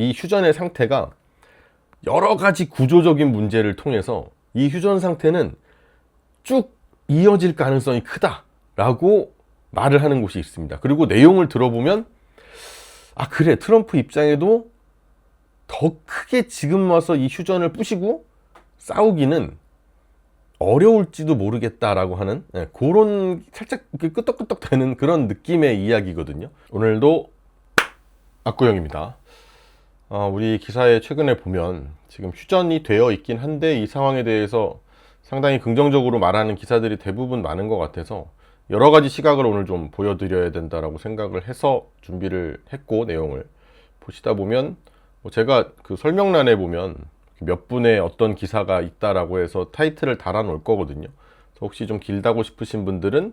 이 휴전의 상태가 여러 가지 구조적인 문제를 통해서 이 휴전 상태는 쭉 이어질 가능성이 크다라고 말을 하는 곳이 있습니다. 그리고 내용을 들어보면 아 그래, 트럼프 입장에도 더 크게 지금 와서 이 휴전을 부시고 싸우기는 어려울지도 모르겠다라고 하는 그런 살짝 끄떡끄떡 되는 그런 느낌의 이야기거든요. 오늘도 악구형입니다. 우리 기사에 최근에 보면 지금 휴전이 되어 있긴 한데 이 상황에 대해서 상당히 긍정적으로 말하는 기사들이 대부분 많은 것 같아서 여러 가지 시각을 오늘 좀 보여드려야 된다라고 생각을 해서 준비를 했고, 내용을 보시다 보면 제가 그 설명란에 보면 몇 분의 어떤 기사가 있다라고 해서 타이틀을 달아 놓을 거거든요. 그래서 혹시 좀 길다고 싶으신 분들은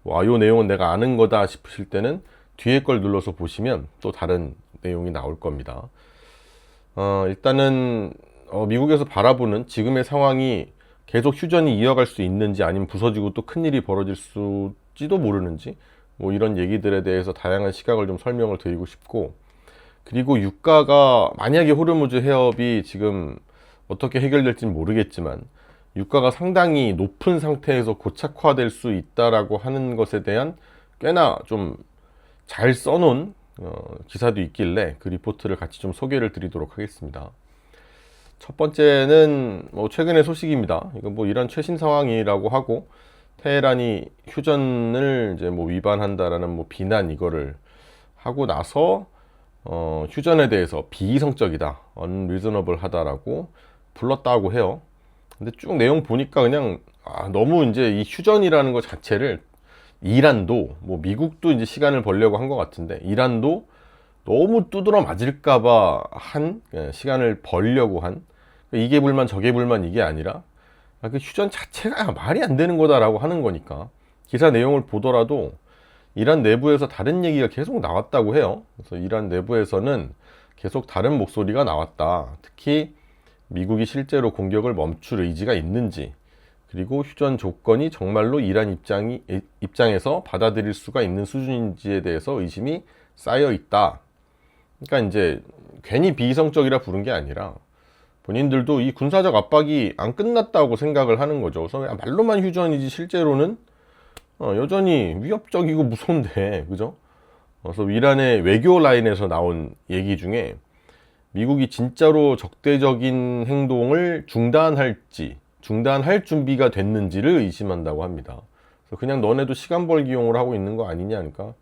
요 내용은 내가 아는 거다 싶으실 때는 뒤에 걸 눌러서 보시면 또 다른 내용이 나올 겁니다. 일단은 미국에서 바라보는 지금의 상황이 계속 휴전이 이어갈 수 있는지, 아니면 부서지고 또 큰일이 벌어질 수지도 모르는지, 이런 얘기들에 대해서 다양한 시각을 좀 설명을 드리고 싶고, 그리고 유가가 만약에 호르무즈 해협이 지금 어떻게 해결될지는 모르겠지만 유가가 상당히 높은 상태에서 고착화될 수 있다라고 하는 것에 대한 꽤나 좀 잘 써놓은 기사도 있길래 그 리포트를 같이 좀 소개를 드리도록 하겠습니다. 첫 번째는 최근의 소식입니다. 이건 이런 최신 상황이라고 하고, 테헤란이 휴전을 이제 위반한다라는 비난 이거를 하고 나서 휴전에 대해서 비이성적이다, unreasonable 하다라고 불렀다고 해요. 근데 쭉 내용 보니까 그냥 너무 이제 이 휴전이라는 것 자체를 이란도 미국도 이제 시간을 벌려고 한 것 같은데, 이란도 너무 두드러 맞을까봐 한 시간을 벌려고 한, 이게 불만 저게 불만 이게 아니라 그 휴전 자체가 말이 안 되는 거다라고 하는 거니까. 기사 내용을 보더라도 이란 내부에서 다른 얘기가 계속 나왔다고 해요. 그래서 이란 내부에서는 계속 다른 목소리가 나왔다. 특히 미국이 실제로 공격을 멈출 의지가 있는지, 그리고 휴전 조건이 정말로 이란 입장에서 받아들일 수가 있는 수준인지에 대해서 의심이 쌓여 있다. 그러니까 이제 괜히 비이성적이라 부른 게 아니라 본인들도 이 군사적 압박이 안 끝났다고 생각을 하는 거죠. 그래서 말로만 휴전이지 실제로는 여전히 위협적이고 무서운데, 그죠? 그래서 이란의 외교 라인에서 나온 얘기 중에 미국이 진짜로 적대적인 행동을 중단할 준비가 됐는지를 의심한다고 합니다. 그래서 그냥 너네도 시간 벌기용으로 하고 있는 거 아니냐 하니까,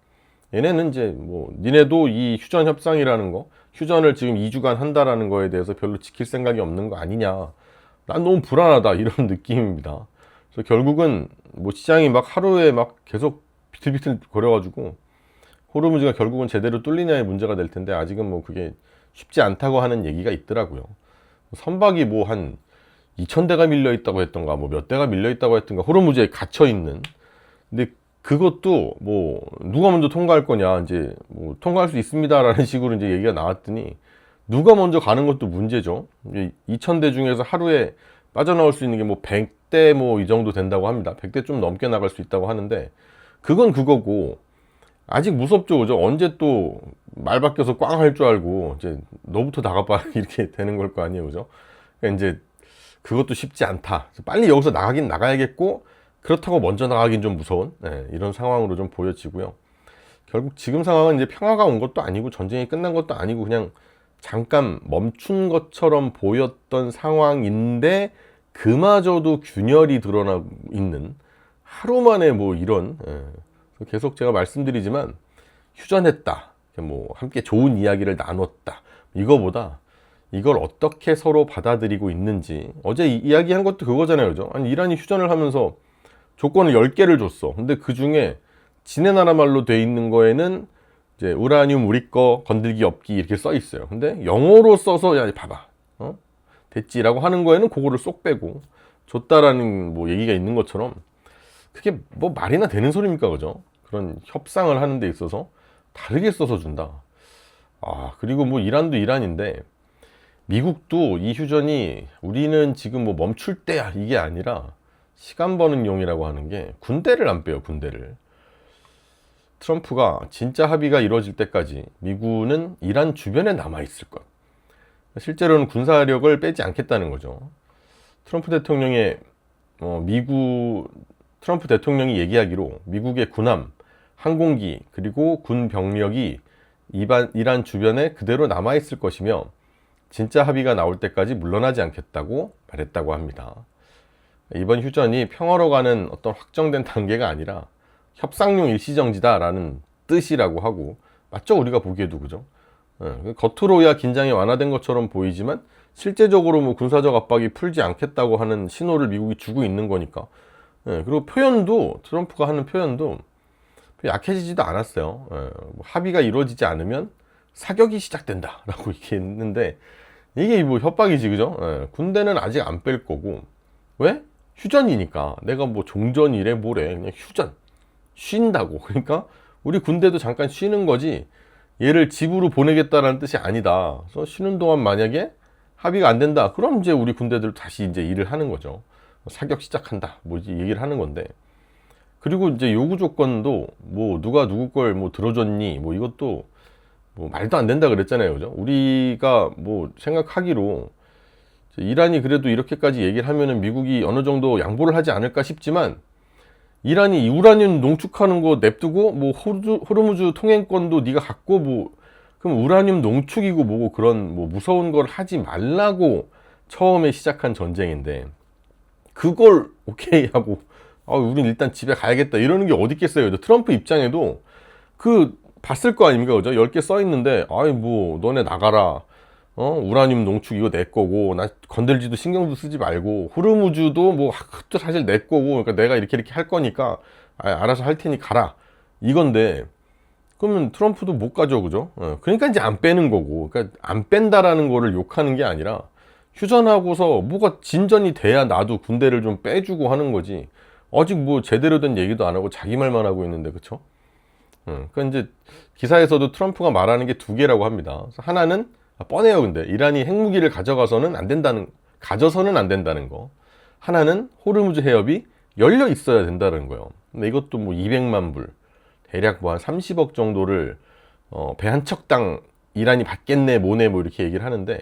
얘네는 이제 니네도 이 휴전 협상이라는 거, 휴전을 지금 2주간 한다라는 거에 대해서 별로 지킬 생각이 없는 거 아니냐, 난 너무 불안하다, 이런 느낌입니다. 그래서 결국은 시장이 하루에 계속 비틀비틀 거려가지고 호르무즈가 결국은 제대로 뚫리냐의 문제가 될 텐데, 아직은 그게 쉽지 않다고 하는 얘기가 있더라고요. 선박이 한 2,000대가 밀려 있다고 했던가, 몇 대가 밀려 있다고 했던가, 호르무즈에 갇혀 있는. 근데 그것도 누가 먼저 통과할 거냐, 이제 통과할 수 있습니다라는 식으로 이제 얘기가 나왔더니, 누가 먼저 가는 것도 문제죠. 2,000대 중에서 하루에 빠져나올 수 있는 게 100대 이 정도 된다고 합니다. 100대 좀 넘게 나갈 수 있다고 하는데, 그건 그거고 아직 무섭죠, 그죠? 언제 또 말 바뀌어서 꽝 할 줄 알고 이제 너부터 나가봐 이렇게 되는 걸 거 아니에요, 그죠? 그러니까 이제 그것도 쉽지 않다. 빨리 여기서 나가긴 나가야겠고, 그렇다고 먼저 나가긴 좀 무서운 이런 상황으로 좀 보여지고요. 결국 지금 상황은 이제 평화가 온 것도 아니고 전쟁이 끝난 것도 아니고 그냥 잠깐 멈춘 것처럼 보였던 상황인데, 그마저도 균열이 드러나고 있는 하루 만에 이런 계속 제가 말씀드리지만, 휴전했다, 함께 좋은 이야기를 나눴다, 이거보다 이걸 어떻게 서로 받아들이고 있는지. 어제 이야기한 것도 그거잖아요, 그죠? 아니, 이란이 휴전을 하면서 조건을 10개를 줬어. 근데 그 중에 지네 나라 말로 돼 있는 거에는 이제 우라늄 우리 거 건들기 없기 이렇게 써 있어요. 근데 영어로 써서 야 봐봐 됐지라고 하는 거에는 그거를 쏙 빼고 줬다라는 얘기가 있는 것처럼, 그게 말이나 되는 소리입니까, 그죠? 그런 협상을 하는 데 있어서 다르게 써서 준다. 그리고 이란도 이란인데, 미국도 이 휴전이 우리는 지금 멈출 때야 이게 아니라 시간 버는 용이라고 하는 게, 군대를 안 빼요, 군대를. 트럼프가 진짜 합의가 이루어질 때까지 미군은 이란 주변에 남아 있을 것. 실제로는 군사력을 빼지 않겠다는 거죠. 트럼프 대통령의 트럼프 대통령이 얘기하기로 미국의 군함, 항공기 그리고 군 병력이 이란 주변에 그대로 남아있을 것이며 진짜 합의가 나올 때까지 물러나지 않겠다고 말했다고 합니다. 이번 휴전이 평화로 가는 어떤 확정된 단계가 아니라 협상용 일시정지다라는 뜻이라고 하고, 맞죠? 우리가 보기에도 그죠? 겉으로야 긴장이 완화된 것처럼 보이지만 실제적으로 뭐 군사적 압박이 풀지 않겠다고 하는 신호를 미국이 주고 있는 거니까. 그리고 표현도, 트럼프가 하는 표현도 약해지지도 않았어요. 뭐 합의가 이루어지지 않으면 사격이 시작된다 라고 얘기했는데, 이게 뭐 협박이지, 그죠? 군대는 아직 안 뺄 거고. 왜? 휴전이니까. 내가 뭐 종전이래 뭐래, 그냥 휴전, 쉰다고. 그러니까 우리 군대도 잠깐 쉬는 거지 얘를 집으로 보내겠다라는 뜻이 아니다. 그래서 쉬는 동안 만약에 합의가 안 된다, 그럼 이제 우리 군대들 다시 이제 일을 하는 거죠. 사격 시작한다, 뭐지 얘기를 하는 건데. 그리고 이제 요구 조건도 뭐 누가 누구 걸 뭐 들어줬니, 뭐 이것도 뭐 말도 안 된다 그랬잖아요, 그죠? 우리가 뭐 생각하기로 이란이 그래도 이렇게까지 얘기를 하면은 미국이 어느 정도 양보를 하지 않을까 싶지만, 이란이 우라늄 농축하는 거 냅두고 뭐 호르무즈 통행권도 네가 갖고 뭐 그럼 우라늄 농축이고 뭐고 그런 뭐 무서운 걸 하지 말라고 처음에 시작한 전쟁인데, 그걸 오케이 하고 우린 일단 집에 가야겠다 이러는 게 어디 있겠어요. 트럼프 입장에도 그 봤을 거 아닙니까, 그죠? 10개 써 있는데 아이 뭐 너네 나가라, 우라늄 농축 이거 내 거고 나 건들지도 신경도 쓰지 말고, 호르무즈도 뭐 그것도 사실 내 거고, 그러니까 내가 이렇게 할 거니까 알아서 할 테니 가라 이건데, 그러면 트럼프도 못 가죠, 그죠? 그러니까 이제 안 빼는 거고. 그러니까 안 뺀다라는 거를 욕하는 게 아니라 휴전하고서 뭐가 진전이 돼야 나도 군대를 좀 빼주고 하는 거지. 아직 뭐 제대로 된 얘기도 안 하고 자기 말만 하고 있는데, 그쵸? 그러니까 이제 기사에서도 트럼프가 말하는 게 두 개라고 합니다. 하나는 뻔해요. 근데 이란이 핵무기를 가져서는 안 된다는 거. 하나는 호르무즈 해협이 열려 있어야 된다는 거예요. 근데 이것도 뭐 200만 불, 대략 뭐 한 30억 정도를 배 한 척당 이란이 받겠네 뭐네 뭐 이렇게 얘기를 하는데,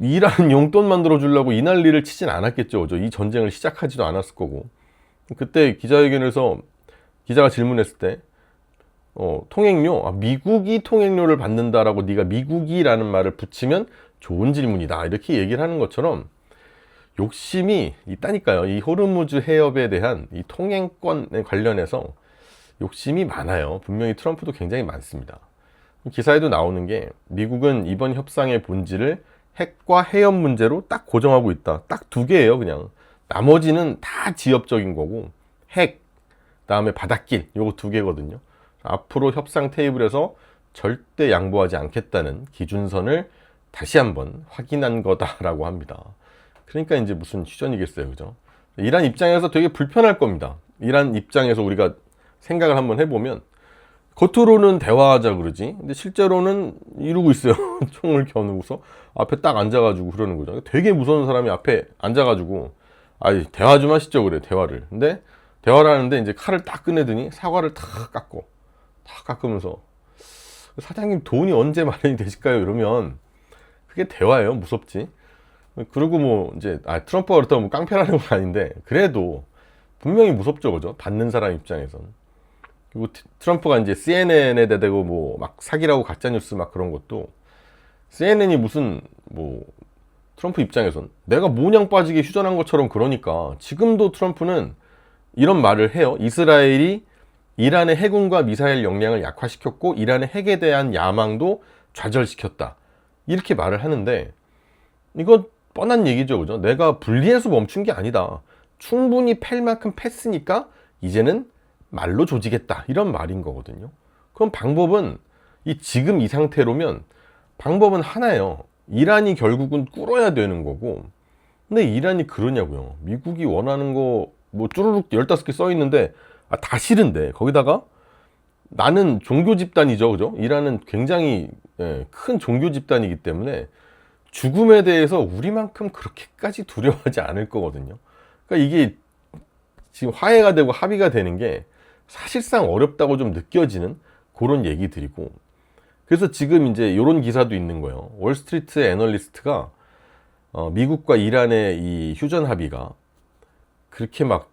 이란 용돈 만들어 주려고 이 난리를 치진 않았겠죠, 그죠? 이 전쟁을 시작하지도 않았을 거고. 그때 기자회견에서 기자가 질문했을 때 통행료, 미국이 통행료를 받는다라고 네가 미국이라는 말을 붙이면 좋은 질문이다 이렇게 얘기를 하는 것처럼 욕심이 있다니까요. 이 호르무즈 해협에 대한 이 통행권에 관련해서 욕심이 많아요. 분명히 트럼프도 굉장히 많습니다. 기사에도 나오는 게, 미국은 이번 협상의 본질을 핵과 해협 문제로 딱 고정하고 있다. 딱 두 개예요, 그냥. 나머지는 다 지역적인 거고, 핵, 그다음에 바닷길, 요거 두 개거든요. 앞으로 협상 테이블에서 절대 양보하지 않겠다는 기준선을 다시 한번 확인한 거다라고 합니다. 그러니까 이제 무슨 휴전이겠어요, 그죠? 이란 입장에서 되게 불편할 겁니다. 이란 입장에서 우리가 생각을 한번 해보면, 겉으로는 대화하자 그러지, 근데 실제로는 이러고 있어요. 총을 겨누고서 앞에 딱 앉아가지고 그러는 거죠. 되게 무서운 사람이 앞에 앉아가지고 대화 좀 하시죠 그래, 대화를. 근데 대화를 하는데 이제 칼을 딱 꺼내더니 사과를 탁 깎으면서, 사장님 돈이 언제 마련이 되실까요? 이러면 그게 대화예요. 무섭지. 그리고 뭐 이제 트럼프가 그렇다고 뭐 깡패라는 건 아닌데, 그래도 분명히 무섭죠, 그죠? 받는 사람 입장에선. 그리고 트럼프가 이제 CNN에 대고 뭐 막 사기라고 가짜뉴스 막 그런 것도, CNN이 무슨 뭐 트럼프 입장에선 내가 모냥 빠지게 휴전한 것처럼, 그러니까 지금도 트럼프는 이런 말을 해요. 이스라엘이 이란의 해군과 미사일 역량을 약화시켰고 이란의 핵에 대한 야망도 좌절시켰다 이렇게 말을 하는데, 이거 뻔한 얘기죠, 그죠? 내가 분리해서 멈춘 게 아니다. 충분히 팰 만큼 팼으니까 이제는 말로 조지겠다 이런 말인 거거든요. 그럼 방법은 지금 이 상태로면 방법은 하나예요. 이란이 결국은 꿇어야 되는 거고. 근데 이란이 그러냐고요. 미국이 원하는 거 뭐 쭈루룩 15개 써 있는데 다 싫은데, 거기다가 나는 종교 집단이죠, 그죠? 이란은 굉장히 큰 종교 집단이기 때문에 죽음에 대해서 우리만큼 그렇게까지 두려워하지 않을 거거든요. 그러니까 이게 지금 화해가 되고 합의가 되는 게 사실상 어렵다고 좀 느껴지는 그런 얘기들이고, 그래서 지금 이제 이런 기사도 있는 거예요. 월스트리트의 애널리스트가 미국과 이란의 이 휴전 합의가 그렇게 막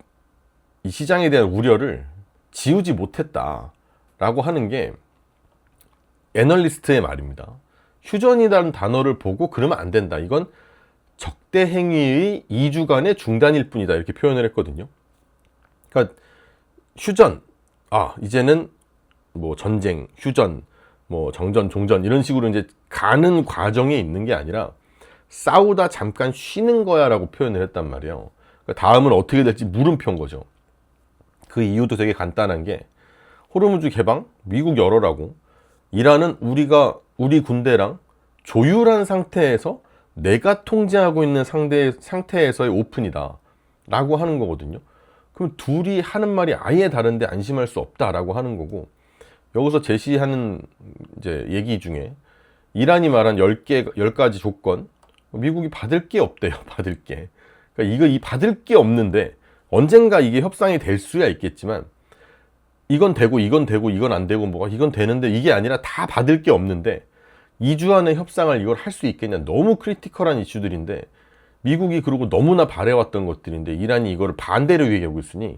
이 시장에 대한 우려를 지우지 못했다라고 하는 게 애널리스트의 말입니다. 휴전이라는 단어를 보고 그러면 안 된다. 이건 적대 행위의 2주간의 중단일 뿐이다. 이렇게 표현을 했거든요. 그러니까 휴전, 이제는 뭐 전쟁, 휴전, 뭐 정전, 종전 이런 식으로 이제 가는 과정에 있는 게 아니라 싸우다 잠깐 쉬는 거야 라고 표현을 했단 말이에요. 그러니까 다음은 어떻게 될지 물음표인 거죠. 그 이유도 되게 간단한 게 호르무즈 개방, 미국 열어라고 이란은 우리 군대랑 조율한 상태에서 내가 통제하고 있는 상태에서의 오픈이다 라고 하는 거거든요. 그럼 둘이 하는 말이 아예 다른데 안심할 수 없다라고 하는 거고, 여기서 제시하는 이제 얘기 중에 이란이 말한 10가지 조건, 미국이 받을 게 없대요. 받을 게. 그러니까 이 받을 게 없는데 언젠가 이게 협상이 될 수야 있겠지만 이건 되고 이건 되고 이건 안 되고 뭐가 이건 되는데 이게 아니라 다 받을 게 없는데 2주 안에 협상을 이걸 할 수 있겠냐. 너무 크리티컬한 이슈들인데 미국이 그러고 너무나 바래왔던 것들인데 이란이 이거를 반대로 얘기하고 있으니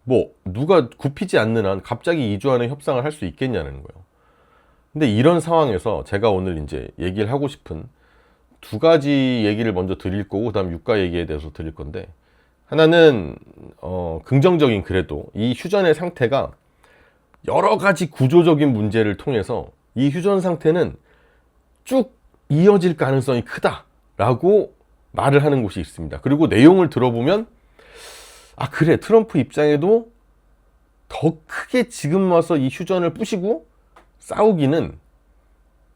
뭐 누가 굽히지 않는 한 갑자기 2주 안에 협상을 할 수 있겠냐는 거예요. 근데 이런 상황에서 제가 오늘 이제 얘기를 하고 싶은 두 가지 얘기를 먼저 드릴 거고 그다음 유가 얘기에 대해서 드릴 건데, 하나는 긍정적인, 그래도 이 휴전의 상태가 여러 가지 구조적인 문제를 통해서 이 휴전 상태는 쭉 이어질 가능성이 크다라고 말을 하는 곳이 있습니다. 그리고 내용을 들어보면 그래, 트럼프 입장에도 더 크게 지금 와서 이 휴전을 부시고 싸우기는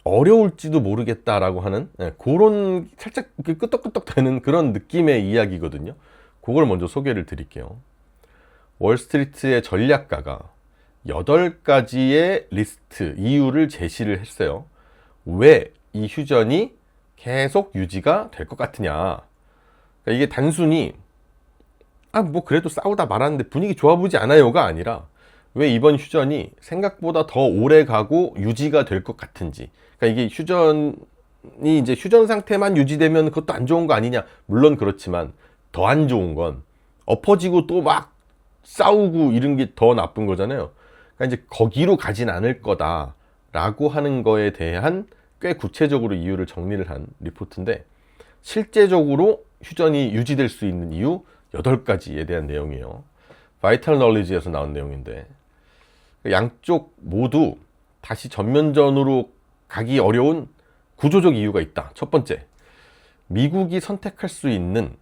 어려울지도 모르겠다라고 하는 그런 살짝 끄떡끄떡 되는 그런 느낌의 이야기거든요. 그걸 먼저 소개를 드릴게요. 월스트리트의 전략가가 8가지의 리스트, 이유를 제시를 했어요. 왜 이 휴전이 계속 유지가 될 것 같으냐. 그러니까 이게 단순히 뭐 그래도 싸우다 말았는데 분위기 좋아 보이지 않아요가 아니라 왜 이번 휴전이 생각보다 더 오래 가고 유지가 될 것 같은지. 그러니까 이게 휴전이 이제 휴전 상태만 유지되면 그것도 안 좋은 거 아니냐. 물론 그렇지만 더 안 좋은 건 엎어지고 또 막 싸우고 이런 게 더 나쁜 거잖아요. 그러니까 이제 거기로 가진 않을 거다라고 하는 거에 대한 꽤 구체적으로 이유를 정리를 한 리포트인데, 실제적으로 휴전이 유지될 수 있는 이유 8가지에 대한 내용이에요. 바이탈 널리지에서 나온 내용인데, 양쪽 모두 다시 전면전으로 가기 어려운 구조적 이유가 있다. 첫 번째, 미국이 선택할 수 있는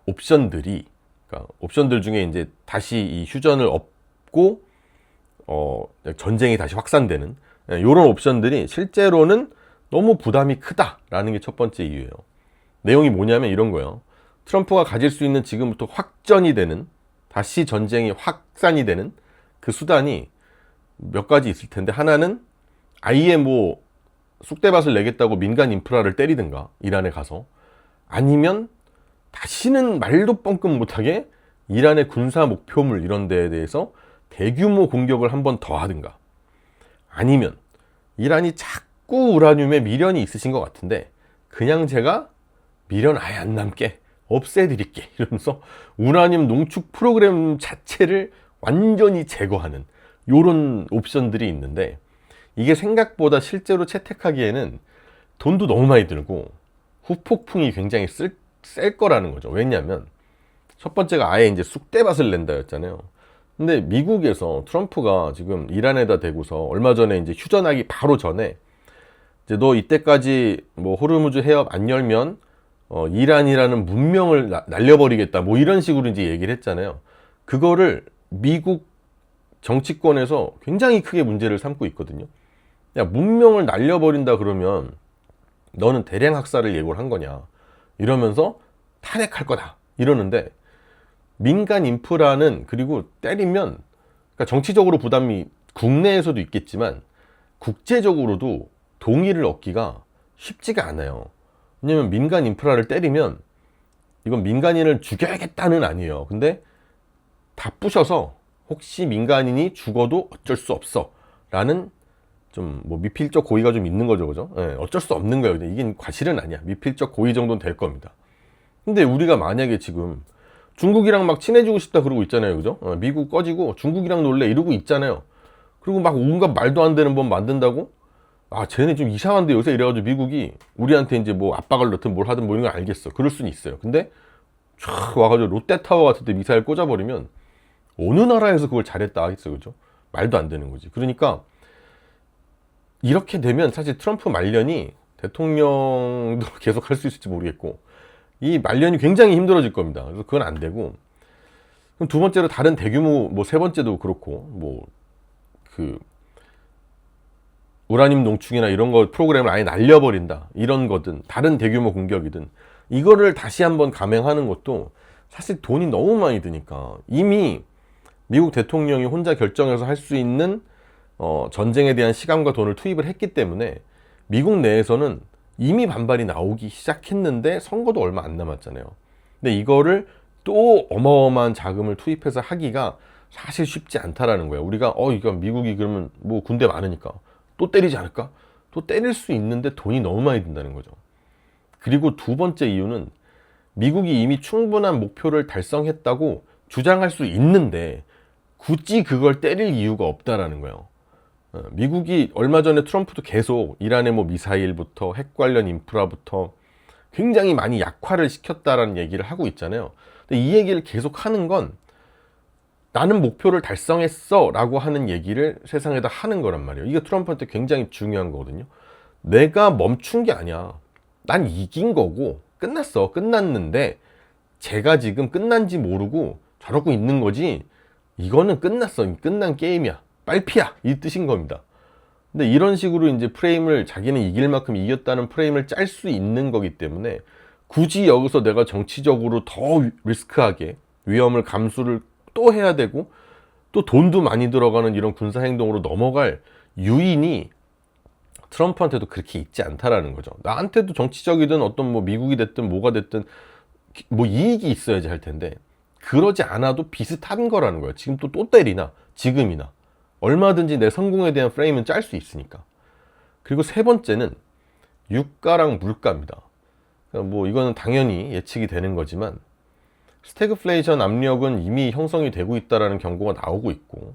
옵션들이, 그러니까 옵션들 중에 이제 다시 이 휴전을 업고 전쟁이 다시 확산되는 이런 옵션들이 실제로는 너무 부담이 크다라는 게 첫 번째 이유예요. 내용이 뭐냐면 이런 거예요. 트럼프가 가질 수 있는 지금부터 확전이 되는, 다시 전쟁이 확산이 되는 그 수단이 몇 가지 있을 텐데, 하나는 아예 뭐 쑥대밭을 내겠다고 민간 인프라를 때리든가 이란에 가서, 아니면 다시는 말도 뻥끗 못하게 이란의 군사 목표물 이런 데에 대해서 대규모 공격을 한 번 더 하든가, 아니면 이란이 자꾸 우라늄에 미련이 있으신 것 같은데 그냥 제가 미련 아예 안 남게 없애드릴게 이러면서 우라늄 농축 프로그램 자체를 완전히 제거하는 요런 옵션들이 있는데, 이게 생각보다 실제로 채택하기에는 돈도 너무 많이 들고 후폭풍이 굉장히 셀 거라는 거죠. 왜냐하면 첫 번째가 아예 이제 쑥대밭을 낸다 였잖아요. 근데 미국에서 트럼프가 지금 이란에다 대고서 얼마 전에 이제 휴전하기 바로 전에 이제 너 이때까지 뭐 호르무즈 해협 안 열면 이란이라는 문명을 날려버리겠다 뭐 이런 식으로 이제 얘기를 했잖아요. 그거를 미국 정치권에서 굉장히 크게 문제를 삼고 있거든요. 야, 문명을 날려버린다 그러면 너는 대량 학살을 예고를 한 거냐 이러면서 탄핵할 거다 이러는데, 민간 인프라는 그리고 때리면, 그러니까 정치적으로 부담이 국내에서도 있겠지만 국제적으로도 동의를 얻기가 쉽지가 않아요. 왜냐면 민간 인프라를 때리면 이건 민간인을 죽여야겠다는 아니에요. 근데 다 부셔서 혹시 민간인이 죽어도 어쩔 수 없어 라는 좀 뭐 미필적 고의가 좀 있는 거죠, 그죠? 예, 어쩔 수 없는 거예요. 근데 이게 과실은 아니야. 미필적 고의 정도는 될 겁니다. 근데 우리가 만약에 지금 중국이랑 막 친해지고 싶다 그러고 있잖아요, 그죠? 미국 꺼지고 중국이랑 놀래 이러고 있잖아요. 그리고 막 온갖 말도 안 되는 법 만든다고? 아, 쟤네 좀 이상한데 요새 이래가지고 미국이 우리한테 이제 뭐 압박을 넣든 뭘 하든 뭐 이런 거 알겠어. 그럴 수는 있어요. 근데 촥 와가지고 롯데타워 같은 데 미사일 꽂아버리면 어느 나라에서 그걸 잘했다 하겠어, 그죠? 말도 안 되는 거지. 그러니까 이렇게 되면 사실 트럼프 말년이 대통령도 계속 할 수 있을지 모르겠고 이 말년이 굉장히 힘들어질 겁니다. 그래서 그건 안 되고, 그럼 두 번째로 다른 대규모 뭐 세 번째도 그렇고 뭐 그 우라늄 농축이나 이런 거 프로그램을 아예 날려버린다 이런 거든 다른 대규모 공격이든 이거를 다시 한번 감행하는 것도 사실 돈이 너무 많이 드니까 이미 미국 대통령이 혼자 결정해서 할 수 있는 전쟁에 대한 시간과 돈을 투입을 했기 때문에 미국 내에서는 이미 반발이 나오기 시작했는데 선거도 얼마 안 남았잖아요. 근데 이거를 또 어마어마한 자금을 투입해서 하기가 사실 쉽지 않다라는 거예요. 우리가 이거 미국이 그러면 뭐 군대 많으니까 또 때리지 않을까? 또 때릴 수 있는데 돈이 너무 많이 든다는 거죠. 그리고 두 번째 이유는 미국이 이미 충분한 목표를 달성했다고 주장할 수 있는데 굳이 그걸 때릴 이유가 없다라는 거예요. 미국이 얼마 전에 트럼프도 계속 이란의 뭐 미사일부터 핵 관련 인프라부터 굉장히 많이 약화를 시켰다라는 얘기를 하고 있잖아요. 근데 이 얘기를 계속 하는 건 나는 목표를 달성했어 라고 하는 얘기를 세상에다 하는 거란 말이에요. 이게 트럼프한테 굉장히 중요한 거거든요. 내가 멈춘 게 아니야. 난 이긴 거고 끝났어. 끝났는데 제가 지금 끝난지 모르고 저러고 있는 거지 이거는 끝났어. 끝난 게임이야. 빨피야. 이 뜻인 겁니다. 근데 이런 식으로 이제 프레임을 자기는 이길 만큼 이겼다는 프레임을 짤 수 있는 거기 때문에 굳이 여기서 내가 정치적으로 더 리스크하게 위험을 감수를 또 해야 되고 또 돈도 많이 들어가는 이런 군사 행동으로 넘어갈 유인이 트럼프한테도 그렇게 있지 않다라는 거죠. 나한테도 정치적이든 어떤 뭐 미국이 됐든 뭐가 됐든 뭐 이익이 있어야지 할 텐데 그러지 않아도 비슷한 거라는 거예요. 지금 또 때리나 지금이나 얼마든지 내 성공에 대한 프레임은 짤 수 있으니까. 그리고 세 번째는 유가랑 물가입니다. 뭐 이거는 당연히 예측이 되는 거지만 스태그플레이션 압력은 이미 형성이 되고 있다라는 경고가 나오고 있고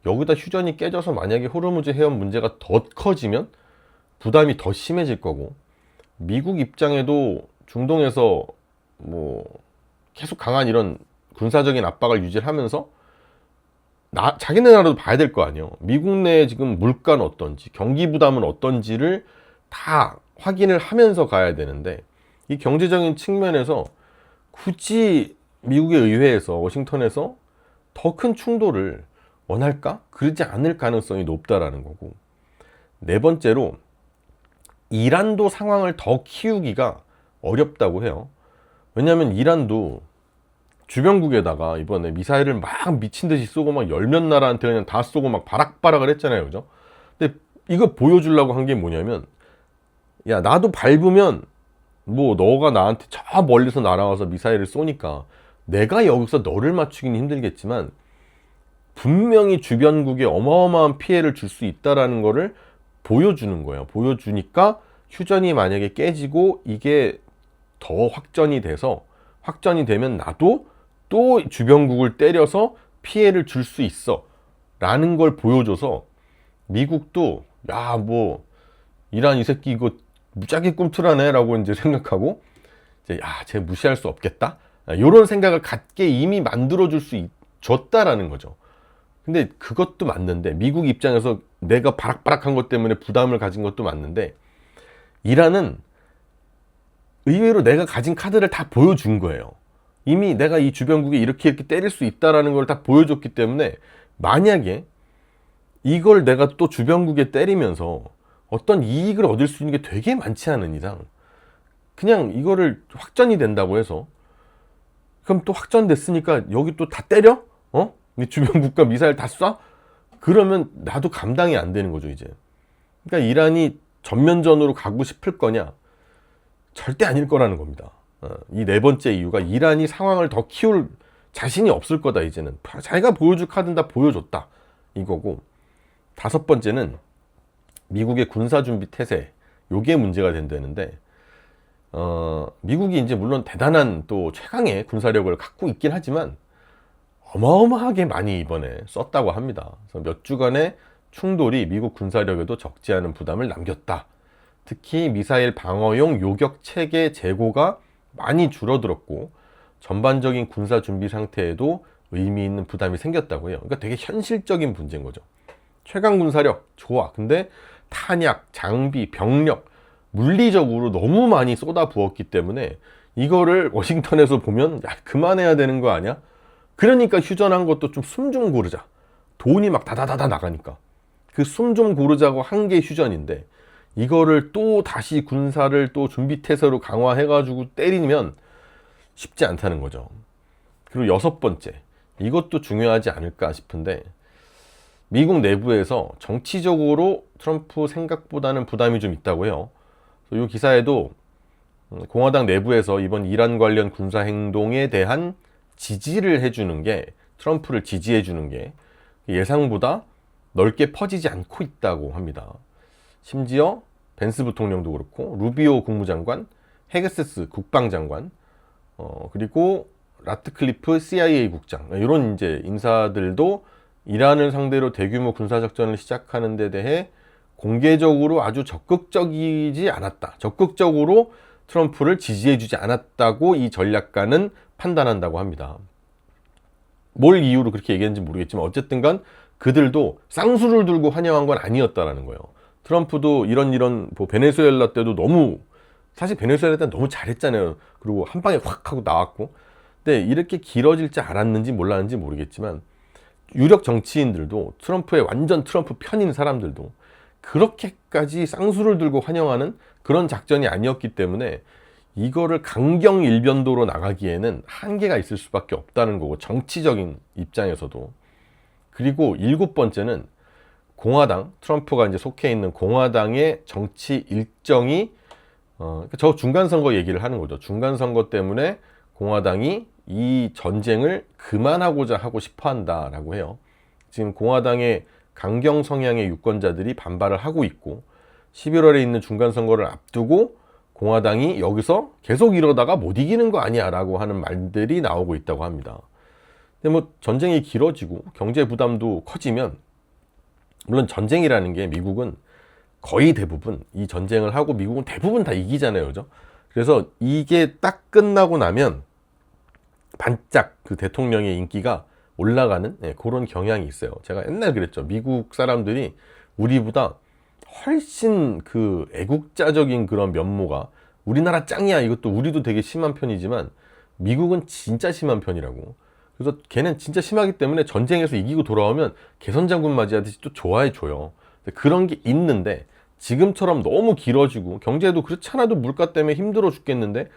여기다 휴전이 깨져서 만약에 호르무즈 해협 문제가 더 커지면 부담이 더 심해질 거고 미국 입장에도 중동에서 뭐 계속 강한 이런 군사적인 압박을 유지를 하면서 자기네 나라도 봐야 될 거 아니에요. 미국 내에 지금 물가는 어떤지 경기 부담은 어떤지를 다 확인을 하면서 가야 되는데 이 경제적인 측면에서 굳이 미국의 의회에서 워싱턴에서 더 큰 충돌을 원할까? 그러지 않을 가능성이 높다라는 거고 네 번째로 이란도 상황을 더 키우기가 어렵다고 해요. 왜냐하면 이란도 주변국에다가 이번에 미사일을 막 미친 듯이 쏘고 막 열몇 나라한테 그냥 다 쏘고 막 바락바락을 했잖아요, 그죠? 근데 이거 보여주려고 한 게 뭐냐면 야 나도 밟으면 뭐 너가 나한테 저 멀리서 날아와서 미사일을 쏘니까 내가 여기서 너를 맞추기는 힘들겠지만 분명히 주변국에 어마어마한 피해를 줄 수 있다라는 거를 보여주는 거예요. 보여주니까 휴전이 만약에 깨지고 이게 더 확전이 되면 나도 또 주변국을 때려서 피해를 줄 수 있어 라는 걸 보여줘서 미국도 야 뭐 이란 이 새끼 이거 무지하게 꿈틀하네 라고 이제 생각하고 이제 쟤 무시할 수 없겠다 이런 생각을 갖게 이미 만들어줄 수 줬다라는 거죠. 근데 그것도 맞는데 미국 입장에서 내가 바락바락한 것 때문에 부담을 가진 것도 맞는데 이란은 의외로 내가 가진 카드를 다 보여준 거예요. 이미 내가 이 주변국에 이렇게 때릴 수 있다라는 걸 다 보여줬기 때문에 만약에 이걸 내가 또 주변국에 때리면서 어떤 이익을 얻을 수 있는 게 되게 많지 않은 이상 그냥 이거를 확전이 된다고 해서 그럼 또 확전됐으니까 여기 또 다 때려? 주변 국가 미사일 다 쏴? 그러면 나도 감당이 안 되는 거죠 이제. 그러니까 이란이 전면전으로 가고 싶을 거냐? 절대 아닐 거라는 겁니다. 이 네 번째 이유가 이란이 상황을 더 키울 자신이 없을 거다 이제는. 자기가 보여줄 카드는 다 보여줬다 이거고. 다섯 번째는 미국의 군사준비 태세, 요게 문제가 된다는데, 미국이 이제 물론 대단한 또 최강의 군사력을 갖고 있긴 하지만 어마어마하게 많이 이번에 썼다고 합니다. 그래서 몇 주간의 충돌이 미국 군사력에도 적지 않은 부담을 남겼다. 특히 미사일 방어용 요격 체계 재고가 많이 줄어들었고 전반적인 군사 준비 상태에도 의미 있는 부담이 생겼다고 해요. 그러니까 되게 현실적인 문제인 거죠. 최강 군사력 좋아. 근데 탄약, 장비, 병력 물리적으로 너무 많이 쏟아 부었기 때문에 이거를 워싱턴에서 보면 야, 그만해야 되는 거 아니야? 그러니까 휴전한 것도 좀 숨 좀 고르자. 돈이 막 다다다다 나가니까. 그 숨 좀 고르자고 한 게 휴전인데 이거를 또 다시 군사를 또 준비태세로 강화해가지고 때리면 쉽지 않다는 거죠. 그리고 여섯 번째, 이것도 중요하지 않을까 싶은데 미국 내부에서 정치적으로 트럼프 생각보다는 부담이 좀 있다고 해요. 이 기사에도 공화당 내부에서 이번 이란 관련 군사 행동에 대한 지지를 해주는 게, 트럼프를 지지해주는 게 예상보다 넓게 퍼지지 않고 있다고 합니다. 심지어 벤스 부통령도 그렇고 루비오 국무장관, 헤게세스 국방장관, 그리고 라트클리프 CIA 국장, 이런 이제 인사들도 이란을 상대로 대규모 군사작전을 시작하는 데 대해 공개적으로 아주 적극적이지 않았다. 적극적으로 트럼프를 지지해주지 않았다고 이 전략가는 판단한다고 합니다. 뭘 이유로 그렇게 얘기했는지 모르겠지만 어쨌든 간 그들도 쌍수를 들고 환영한 건 아니었다라는 거예요. 트럼프도 이런 뭐 베네수엘라 때도 너무, 사실 베네수엘라 때는 너무 잘했잖아요. 그리고 한 방에 확 하고 나왔고. 근데 이렇게 길어질 줄 알았는지 몰랐는지 모르겠지만 유력 정치인들도, 트럼프의 완전 트럼프 편인 사람들도 그렇게까지 쌍수를 들고 환영하는 그런 작전이 아니었기 때문에 이거를 강경 일변도로 나가기에는 한계가 있을 수밖에 없다는 거고, 정치적인 입장에서도. 그리고 일곱 번째는 공화당, 트럼프가 이제 속해 있는 공화당의 정치 일정이 저 중간선거 얘기를 하는 거죠. 중간선거 때문에 공화당이 이 전쟁을 그만하고자 하고 싶어 한다라고 해요. 지금 공화당의 강경 성향의 유권자들이 반발을 하고 있고 11월에 있는 중간선거를 앞두고 공화당이 여기서 계속 이러다가 못 이기는 거 아니야 라고 하는 말들이 나오고 있다고 합니다. 근데 뭐 전쟁이 길어지고 경제 부담도 커지면, 물론 전쟁이라는 게 미국은 거의 대부분 이 전쟁을 하고 미국은 대부분 다 이기잖아요. 그죠? 그래서 이게 딱 끝나고 나면 반짝 그 대통령의 인기가 올라가는 그런 경향이 있어요. 제가 옛날 그랬죠. 미국 사람들이 우리보다 훨씬 그 애국자적인 그런 면모가, 우리나라 짱이야 이것도 우리도 되게 심한 편이지만 미국은 진짜 심한 편이라고. 그래서 걔는 진짜 심하기 때문에 전쟁에서 이기고 돌아오면 개선장군 맞이하듯이 또 좋아해줘요. 그런 게 있는데 지금처럼 너무 길어지고 경제도 그렇지 않아도 물가 때문에 힘들어 죽겠는데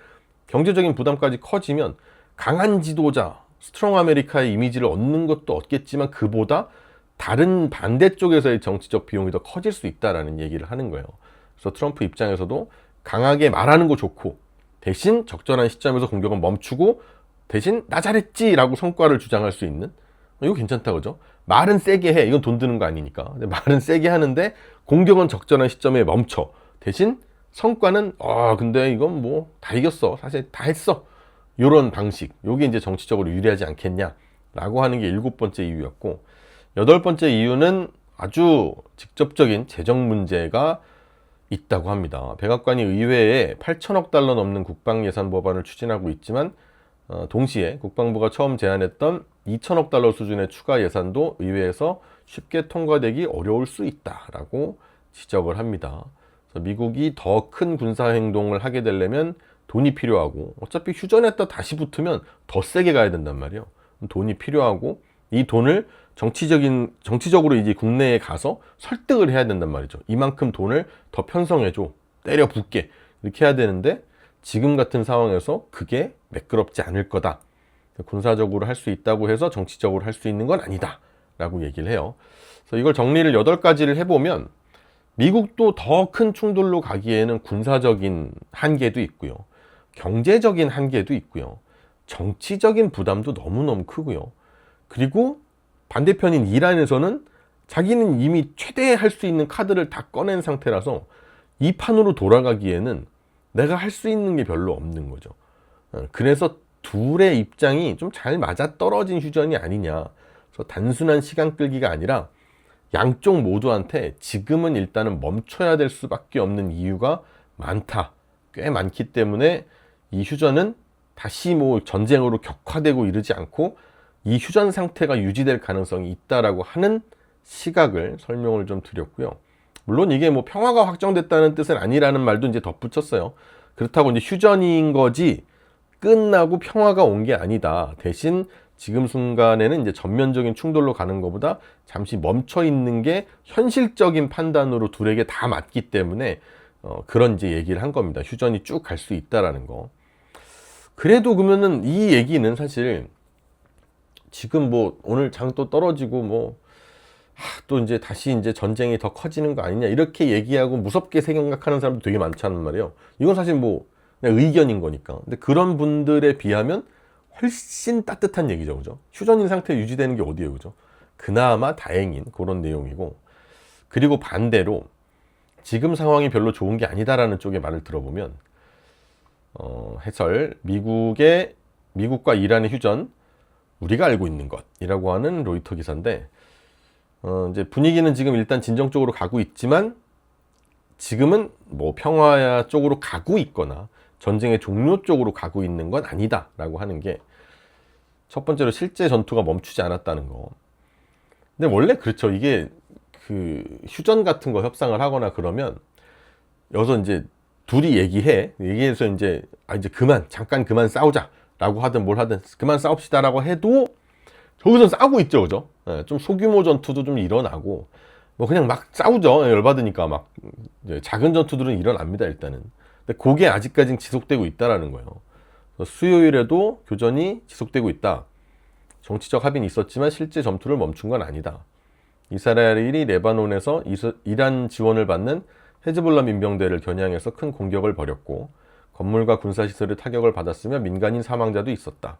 경제적인 부담까지 커지면 강한 지도자, 스트롱 아메리카의 이미지를 얻는 것도 얻겠지만 그보다 다른 반대쪽에서의 정치적 비용이 더 커질 수 있다라는 얘기를 하는 거예요. 그래서 트럼프 입장에서도 강하게 말하는 거 좋고 대신 적절한 시점에서 공격은 멈추고 대신 나 잘했지 라고 성과를 주장할 수 있는, 이거 괜찮다 그죠? 말은 세게 해, 이건 돈 드는 거 아니니까. 근데 말은 세게 하는데 공격은 적절한 시점에 멈춰. 대신 성과는 근데 이건 뭐 다 이겼어, 사실 다 했어, 요런 방식, 요게 이제 정치적으로 유리하지 않겠냐 라고 하는 게 일곱 번째 이유였고, 여덟 번째 이유는 아주 직접적인 재정 문제가 있다고 합니다. 백악관이 의회에 8천억 달러 넘는 국방 예산 법안을 추진하고 있지만 동시에 국방부가 처음 제안했던 2천억 달러 수준의 추가 예산도 의회에서 쉽게 통과되기 어려울 수 있다라고 지적을 합니다. 그래서 미국이 더 큰 군사 행동을 하게 되려면 돈이 필요하고, 어차피 휴전했다 다시 붙으면 더 세게 가야 된단 말이에요. 돈이 필요하고 이 돈을 정치적으로 이제 국내에 가서 설득을 해야 된단 말이죠. 이만큼 돈을 더 편성해줘, 때려 붓게, 이렇게 해야 되는데 지금 같은 상황에서 그게 매끄럽지 않을 거다. 군사적으로 할 수 있다고 해서 정치적으로 할 수 있는 건 아니다 라고 얘기를 해요. 그래서 이걸 정리를 8가지를 해보면 미국도 더 큰 충돌로 가기에는 군사적인 한계도 있고요, 경제적인 한계도 있고요, 정치적인 부담도 너무너무 크고요, 그리고 반대편인 이란에서는 자기는 이미 최대할 수 있는 카드를 다 꺼낸 상태라서 이 판으로 돌아가기에는 내가 할 수 있는 게 별로 없는 거죠. 그래서 둘의 입장이 좀 잘 맞아떨어진 휴전이 아니냐. 그래서 단순한 시간 끌기가 아니라 양쪽 모두한테 지금은 일단은 멈춰야 될 수밖에 없는 이유가 많다. 꽤 많기 때문에 이 휴전은 다시 뭐 전쟁으로 격화되고 이러지 않고 이 휴전 상태가 유지될 가능성이 있다라고 하는 시각을 설명을 좀 드렸고요. 물론 이게 뭐 평화가 확정됐다는 뜻은 아니라는 말도 이제 덧붙였어요. 그렇다고 이제 휴전인 거지 끝나고 평화가 온 게 아니다. 대신 지금 순간에는 이제 전면적인 충돌로 가는 것보다 잠시 멈춰 있는 게 현실적인 판단으로 둘에게 다 맞기 때문에 그런 이제 얘기를 한 겁니다. 휴전이 쭉 갈 수 있다라는 거. 그래도 그러면은 이 얘기는 사실 지금 뭐 오늘 장 또 떨어지고 뭐 또 이제 다시 이제 전쟁이 더 커지는 거 아니냐 이렇게 얘기하고 무섭게 생각하는 사람도 되게 많잖아요 말이에요. 이건 사실 뭐 그냥 의견인 거니까. 근데 그런 분들에 비하면 훨씬 따뜻한 얘기죠, 그죠? 휴전인 상태 유지되는 게 어디예요, 그죠? 그나마 다행인 그런 내용이고. 그리고 반대로 지금 상황이 별로 좋은 게 아니다라는 쪽의 말을 들어보면 해설 미국과 이란의 휴전 우리가 알고 있는 것이라고 하는 로이터 기사인데 이제 분위기는 지금 일단 진정 쪽으로 가고 있지만 지금은 뭐 평화 쪽으로 가고 있거나 전쟁의 종료 쪽으로 가고 있는 건 아니다 라고 하는 게 첫 번째로 실제 전투가 멈추지 않았다는 거. 근데 원래 그렇죠. 이게 그 휴전 같은 거 협상을 하거나 그러면 여기서 이제 둘이 얘기해서 이제 이제 잠깐 그만 싸우자 라고 하든 뭘 하든 그만 싸웁시다 라고 해도 저기서 싸우고 있죠, 그죠? 좀 소규모 전투도 좀 일어나고 뭐 그냥 막 싸우죠. 열받으니까 막 작은 전투들은 일어납니다 일단은. 근데 그게 아직까지는 지속되고 있다라는 거예요. 수요일에도 교전이 지속되고 있다. 정치적 합의는 있었지만 실제 전투를 멈춘 건 아니다. 이스라엘이 레바논에서 이란 지원을 받는 헤즈볼라 민병대를 겨냥해서 큰 공격을 벌였고 건물과 군사시설의 타격을 받았으며 민간인 사망자도 있었다.